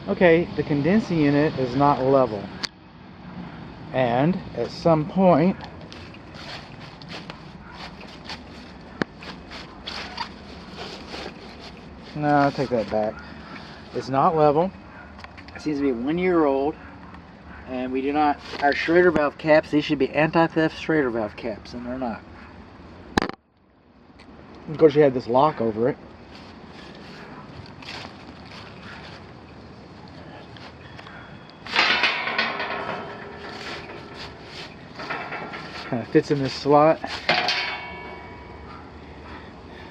Okay, the condensing unit is not level. And at some point, no, I'll take that back. It's not level. It seems to be 1 year old. And we do not, our Schrader valve caps, these should be anti-theft Schrader valve caps, and they're not. Of course, you had this lock over it. Kind of fits in this slot.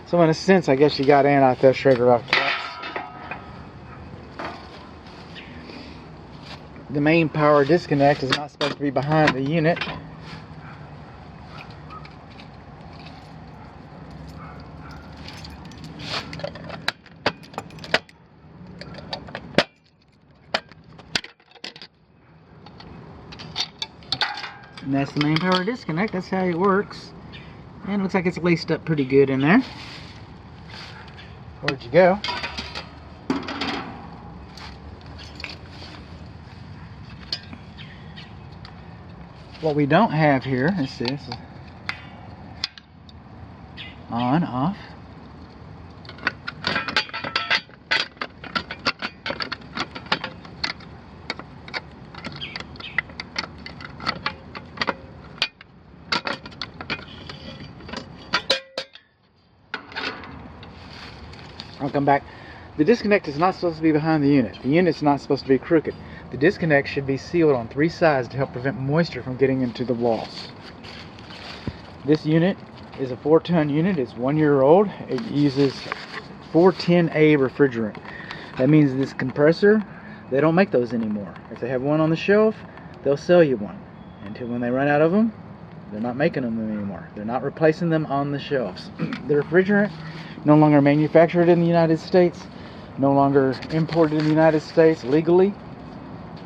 So in a sense, I guess you got anti-theft Schrader valve caps. The main power disconnect is not supposed to be behind the unit. And that's the main power disconnect. That's how it works. And it looks like it's laced up pretty good in there. Where'd you go? What we don't have here is this. On, off. I'll come back. The disconnect is not supposed to be behind the unit. The unit's not supposed to be crooked. The disconnect should be sealed on 3 sides to help prevent moisture from getting into the walls. This unit is a 4-ton unit. It's 1 year old. It uses 410A refrigerant. That means this compressor, they don't make those anymore. If they have one on the shelf, they'll sell you one. Until when they run out of them, they're not making them anymore. They're not replacing them on the shelves. The refrigerant, no longer manufactured in the United States, no longer imported in the United States legally.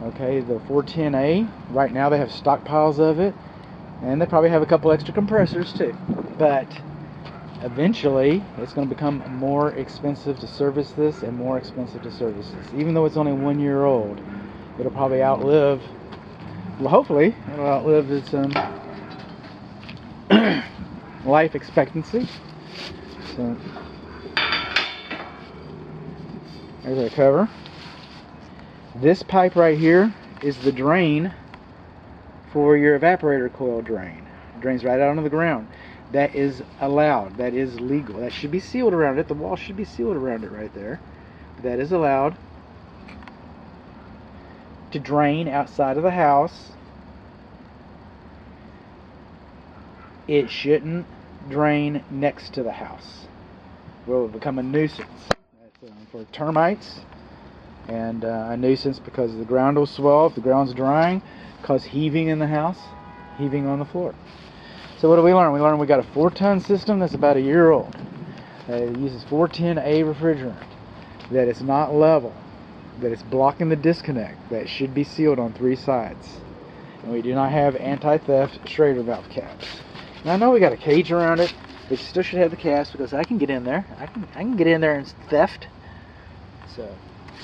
Okay, the 410A, right now they have stockpiles of it, and they probably have a couple extra compressors too. But eventually, it's going to become more expensive to service this and more expensive to service this. Even though it's only 1 year old, it'll probably outlive, well, hopefully, it'll outlive its life expectancy. So, there's our cover. This pipe right here is the drain for your evaporator coil drain. It drains right out onto the ground. That is allowed. That is legal. That should be sealed around it. The wall should be sealed around it right there. But that is allowed to drain outside of the house. It shouldn't drain next to the house. It will become a nuisance. That's for termites. And a nuisance because the ground will swell if the ground's drying, cause heaving in the house, heaving on the floor. So what do we learn? We learned we got a 4-ton system that's about 1 year old. It uses 410A refrigerant. That it's not level. That it's blocking the disconnect. That it should be sealed on 3 sides. And we do not have anti-theft Schrader valve caps. Now I know we got a cage around it, but you still should have the caps because I can get in there. I can get in there and theft. So.